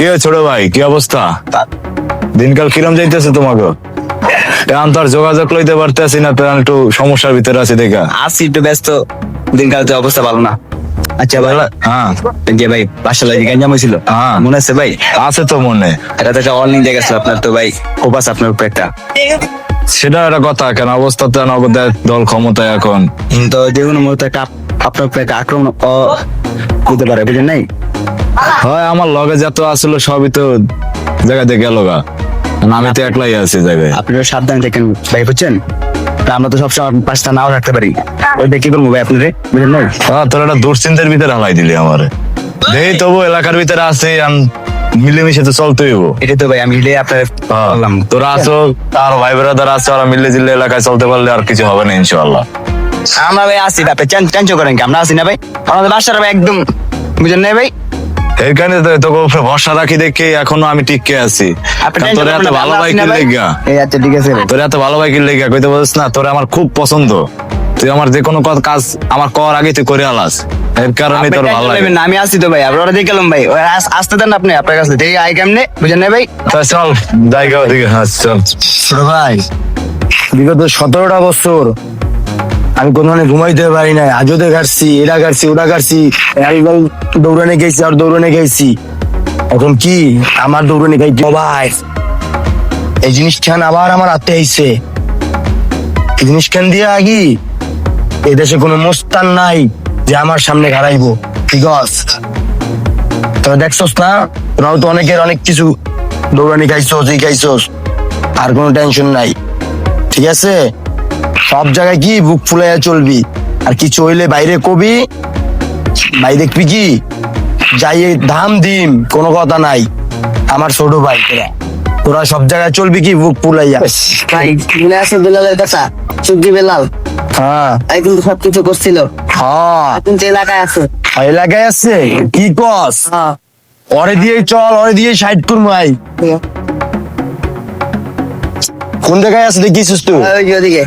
কি ছোট ভাই, কি অবস্থা? দিনকাল কিরম যাইতেছে তোমাকে? এখন তো আর যোগাযোগ লইতে পারতেছি না, তো একটু সমস্যার ভিতরে আছি দেখা। আছি একটু ব্যস্ত, দিনকাল তো অবস্থা ভালো না। আচ্ছা ভাই, হ্যাঁ যে ভাই বাসা লাগে গাঞ্জাম হয়েছিল, হ্যাঁ। মনে আছে ভাই? আছে তো মনে। এটা তো একটা অনলাইন জায়গা ছিল আপনার, তো ভাই কোপাস আপনার উপরে একটা। সেটা একটা কথা, কেন অবস্থাতে নগদ দল ক্ষমতায় এখন। তো যে কোনো মুহূর্তে একটা আপনার উপরে একটা আক্রমণ হতে পারে, বুঝেন নাই? হয় আমার লগে যত আসলো সবই তো জায়গাতে গেল গা, আমি তো একলাই আছি জায়গায়। আপনারা সাবধানে থাকেন ভাই, বুঝছেন? তা আমরা তো সবসময় পাঁচটা নাও রাখতে পারি, ওইটা কি করবো ভাই আপনারে, বুঝেন নাই? হ্যাঁ, তোর একটা দুশ্চিন্তার ভিতরে হালাই দিলি আমারে। দেই তবু এলাকার ভিতরে আছে, মিলেমিশে তো চলতেই হইব। এটা তো ভাই আমি হিলে আপনার বললাম। তোরা আছো, তার ভাই বেড়াদার আছে, ওরা মিলে জিলে এলাকায় চলতে পারলে আর কিছু হবে না ইনশাআল্লাহ। আমরা ভাই আসি, আপনি টেনশন করেন কি, আমরা আসি না ভাই? আমাদের বাসার ভাই একদম, বুঝেন নাই ভাই? এখানে তো তোকে উপরে ভরসা রাখি দেখে এখনো আমি টিকে আছি। আপনি কারণ তোর এত ভালো ভাই কি লেগা, এই আচ্ছা ঠিক আছে ভাই। তোর এত ভালো ভাই কি লেগা কইতে বলিস না, তোরে আমার খুব পছন্দ। তুই আমার যে কোনো কাজ আমার কর আগে তুই করে আলাস, এর কারণে তোর ভালো লাগে। আমি আসি তো ভাই, আপনারা দেখে গেলাম ভাই, ওই আসতে দেন আপনি আপনার কাছে দেখি আই কেমনে, বুঝেন নাই ভাই? তা চল জায়গা ওদিকে, হ্যাঁ চল। ছোট ভাই, বিগত 17টা বছর আমি কোনখানে ঘুমাইতে পারি নাই। আজও ঘাটছি, এটা ঘাটছি, ওটা ঘাটছি, একবার দৌড়ানে গেছি আর দৌড়ানে গেছি। এখন কি আমার দৌড়ানে গাইতে ভাই, এই জিনিসখান আবার আমার হাতে আইছে। এই জিনিসখান দিয়ে আগি এই দেশে কোনো মোস্তান নাই যে আমার সামনে হারাইবো, ঠিক আছে? তবে দেখছস না, তোরাও তো অনেকের অনেক কিছু দৌড়ানি খাইছস, এই খাইছস, আর কোনো টেনশন নাই, ঠিক আছে? সব জায়গায় কি বুক ফুলাইয়া চলবি, আর কিছু হইলে বাইরে কবি, ভাই দেখবি কি যাই ধাম দিম, কোনো কথা নাই। আমার ছোট ভাই তোরা, তোরা সব জায়গায় চলবি কি বুক ফুলাইয়া। ভাই মনে আছে বেলালের কথা, চুগি বেলাল হ্যাঁ একদিন তো সবকিছু করছিল, হ্যাঁ, এখন তো এলাকায় আছে। এলাকায় আছে, কি কস? হ্যাঁ ওরে দিয়ে চল, ওরে দিয়ে সাইড করবো। আই কোন জায়গায় আছে দেখিস তুই? ওই যে ওদিকে।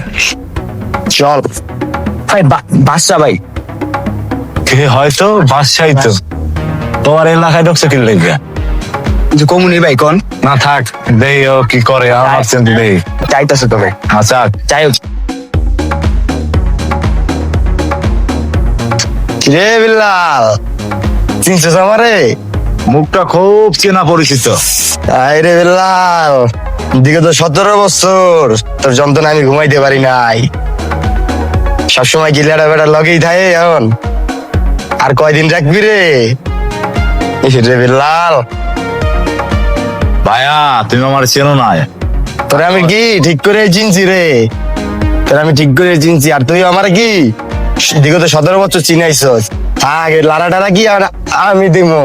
চল ভাই বাসা ভাই, কে হয়তো বাদশাহী তো তোমার এলাকায় ঢুকছে কি লেগে। যে কমুনি ভাই কোন না থাক, দেই ও কি করে আমার চিন্তা দেই। চাইতেছে তো ভাই, আচ্ছা যাই হোক। রে বিল্লাল, চিনছিস আমারে? মুখটা খুব চেনা পরিচিত। আই রে বিল্লাল, বিগত 17 বছর তোর যন্ত্রণা আমি ঘুমাইতে পারি নাই। সবসময় গিলাটা বেটা লগেই থাকে। এখন আর কয়দিন রাখবি রে? রে বিল্লাল, ভাইয়া তুমি আমার চেনো না। তোরে আমি কি ঠিক করে চিনছি রে, তোরে আমি ঠিক করে চিনছি। আর তুই আমার কি বিগত 17 বছর চিনাইছস? আগে লারা টারা কি আর আমি দিমো,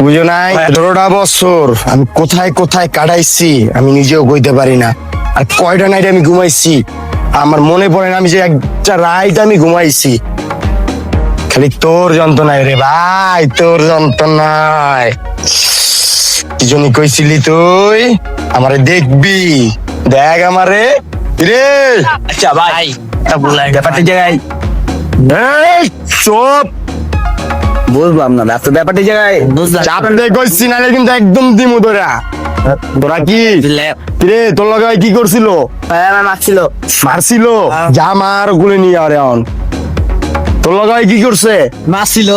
বুঝো নাই? 17টা বছর আমি কোথায় কোথায় কাটাইছি আমি নিজেও কইতে পারি না। আর কয়টা নাইট আমি ঘুমাইছি আমার মনে পড়ে না। আমি যে একটা রাইট আমি ঘুমাইছি, খালি তোর যন্ত্রণায় রে ভাই, তোর যন্ত্রণায়। কি জন্য কইছিলি তুই আমারে দেখবি? দেখ আমারে রে। আচ্ছা ভাই, ব্যাপারটা জায়গায় এই চুপ, বুঝলাম না আপনার ব্যাপারটা জায়গায়, বুঝলাম। চাপ দে কইছি না কিন্তু একদম দিমু তোরা। তোরা কি রে, তোর লগে কি করছিল? মারছিল। মারছিল? যা মার গুলি নিয়ে আরে অন। তোর লগে কি করছে? মারছিল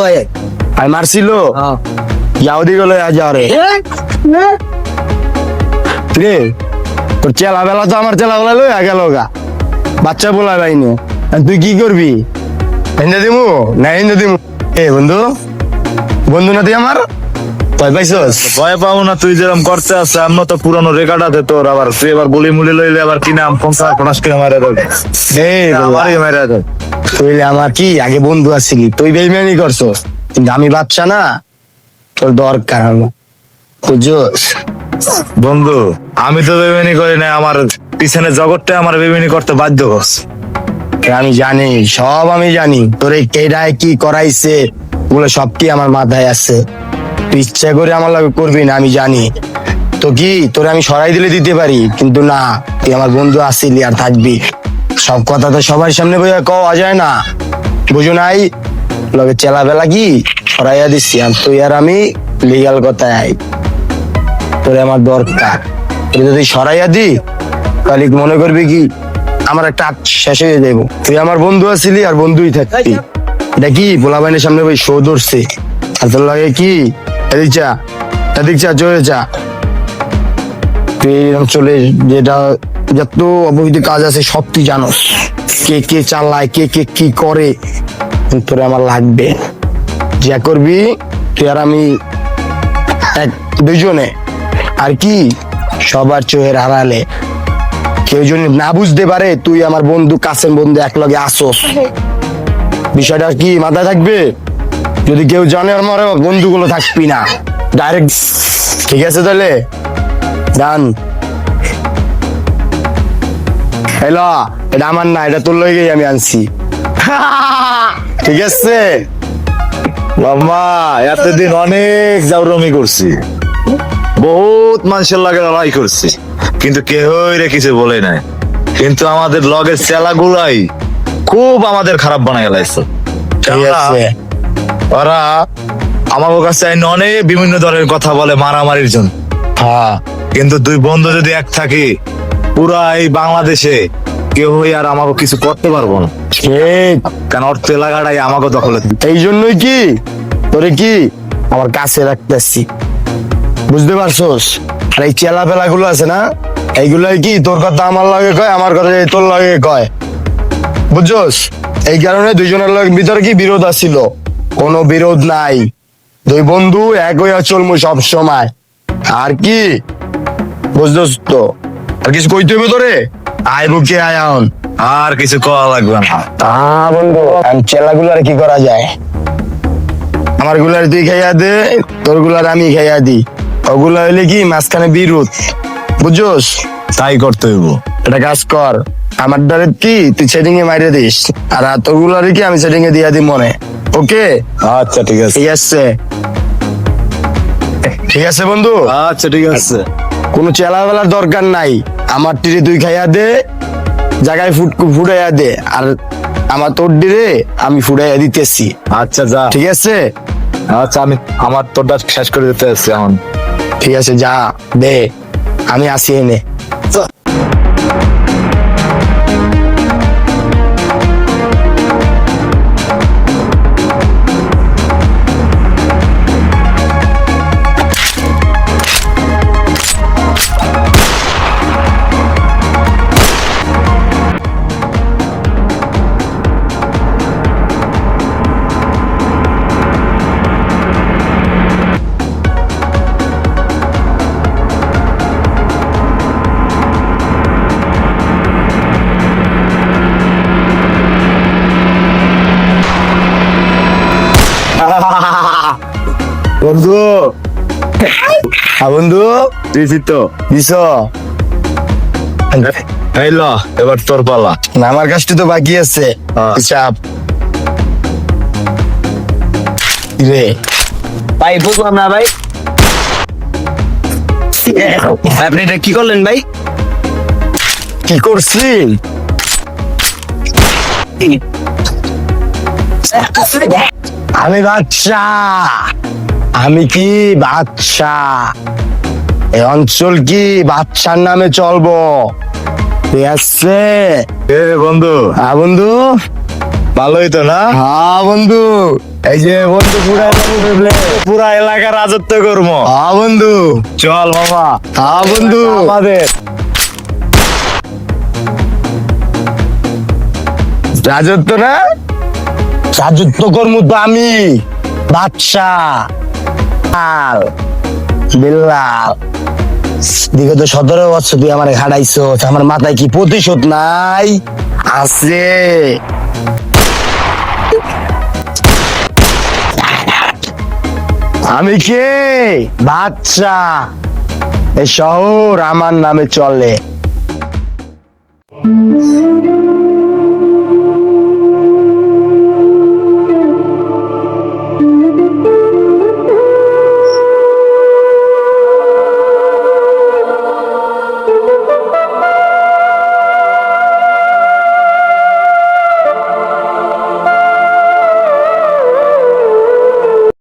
আই মারছিল? যাও দি গলে আজ আরে রে, তোর চেলা বেলা তো আমার চেলা বেলা লই গেল গা, বাচ্চা বলা বাইনি। তুই কি করবি? হিন্দে দিমু না হিন্দে দিমু? এ বন্ধু, বন্ধু না তুই আমার? ভয় পাইছস? ভয় পাবো না, তুই যেরকম করতে আসছে আমার তো পুরানো রেকর্ড আছে তোর। আবার তুই এবার গুলি মুলি লইলে আবার কি নাম ফোনাস করে মারা দেবে। এই আমারই মারা দেবে। তুই আমার কি আগে বন্ধু আছিলি, তুই বেইমানি করছস, কিন্তু আমি বাচ্চা না, তোর দরকার আমার, বুঝছস? বন্ধু আমি তো বেবিনি করি না, আমার পিছনে জগৎটা আমার বেবিনি করতে বাধ্য করছে। আমি জানি, সব আমি জানি। তোরে কেডায় কি করাইছে ওগুলো সব কি আমার মাথায় আছে। তুই ইচ্ছা করে আমার লাগে করবি না, আমি জানি। তো কি তোরে আমি সরাই দিলে দিতে পারি, কিন্তু না, তুই আমার বন্ধু আসিলি আর থাকবি। সব কথা তো সবার সামনে বইয়া কওয়া যায় না, বুঝো নাই? লগে চেলা বেলা কি সরাইয়া দিচ্ছি, আর তুই আর আমি লিগাল কথায় আই। তোরে আমার দরকার। তুই যদি সরাইয়া দি তাহলে মনে করবি কি আমার একটা শেষ হয়ে যাইব। তুই আমার বন্ধু আছিলি আর বন্ধুই থাকবি। এটা কি পোলা বাইনের সামনে ওই শো ধরছে আর তোর লাগে কি এদিক চা চলে যা। তুই এরকম চলে যেটা যত অবৈধ কাজ আছে সব তুই জানোস, কে কে চালায় কে কে কি করে। তোরে আমার লাগবে, যা করবি তুই আর আমি এক দুইজনে আর কি সবার চোখের আড়ালে কেউ যদি না বুঝতে পারে তুই আমার বন্ধু, কাছের বন্ধু, এক লগে আসোস। বিষয়টা কি মাথায় থাকবে? যদি কেউ জানে আমার বন্ধুগুলো থাকবি না ডাইরেক্ট। ঠিক আছে তাহলে ডান। হ্যালো, এটা আমার না, এটা তোর লগেই আমি আনছি। ঠিক আছে মামা এতদিন অনেক জাউরমি করছি, বহুত মানুষের লাগে লড়াই করছি, কিন্তু কেউই রে কিছু বলে নাই। কিন্তু আমাদের লগের চেলাগুলাই খুব আমাদের খারাপ বানায় গেলাইছে। ঠিক আছে ওরা আমার কাছে আইনে অনেক বিভিন্ন ধরনের কথা বলে মারামারির জন্য, হ্যাঁ কিন্তু দুই বন্ধু যদি এক থাকি পুরা এই বাংলাদেশে কেউ আর আমাকে কিছু করতে পারবো না। ঠিক। কারণ অর্থ এলাকাটাই আমাকে দখলে। এই জন্যই কি তোরে কি আমার কাছে রাখতেছি, বুঝতে পারছোস? আর এই চেলা পেলা গুলো আছে না, এইগুলাই কি তোর কথা আমার লাগে কয়, আমার কথা তোর লাগে কয়, বুঝছোস? এই কারণে দুইজনের ভিতরে কি বিরোধ আছিল, কোনো বিরোধ নাই। দুই বন্ধু এক হইয়া চলমু সব সময়। আর কি বুঝছোস তো? আর কিছু কইতে হবে তোরে? আয় বুকে আয় এখন। আর কিছু করা লাগবে না। বন্ধু চেলা গুলার কি করা যায়? আমার গুলার তুই খাইয়া দে, তোর গুলার আমি খাইয়া দি। ওগুলা হইলে কি মাঝখানে বিরোধ, বুঝছোস? তাই করতে হইব। এটা কাজ কর, আমার দ্বারে কি তুই সেটিং এ মাইরে দিস, আর তোর গুলার কি আমি সেটিং এ দিয়া দি মনে। ওকে আচ্ছা ঠিক আছে। ঠিক আছে, ঠিক আছে বন্ধু। আচ্ছা ঠিক আছে। কোনো চেলা বেলার দরকার নাই, আমার টিরে তুই খাইয়া দে, জায়গায় ফুটাইয়া দে, আর আমার তোর ডিরে আমি ফুটাইয়া দিতেছি। আচ্ছা যা। ঠিক আছে, আচ্ছা আমি আমার তোরটা শেষ করে দিতে আসছি এখন। ঠিক আছে যা দে, আমি আসি এনে। বন্ধু, বন্ধু দিছি তো। দিস এই ল এবার তোর পালা। না, আমার কাজটা তো বাকি আছে। চাপ রে ভাই বুঝলাম না ভাই, আপনি এটা কি করলেন ভাই? কি করছি? আমি বাদশা, আমি কি বাদশা, এই অঞ্চল কি বাদশার নামে চলবো। ঠিক আছে এ বন্ধু, হ্যাঁ বন্ধু, ভালোই তো না? হ্যাঁ বন্ধু, এই যে বন্ধু পুরা এলাকা রাজত্ব করবো। হ্যাঁ বন্ধু, চল মামা। হ্যাঁ বন্ধু, আমাদের রাজত্ব না, রাজত্ব কর্ম তো আমি বাদশা বিল্লাল। বিগত 17 বছর তুই আমার হারাইছো, আমার মাথায় কি প্রতিশোধ নাই? আছে। আমি কে? বাদশা, এই শহর আমার নামে চলে।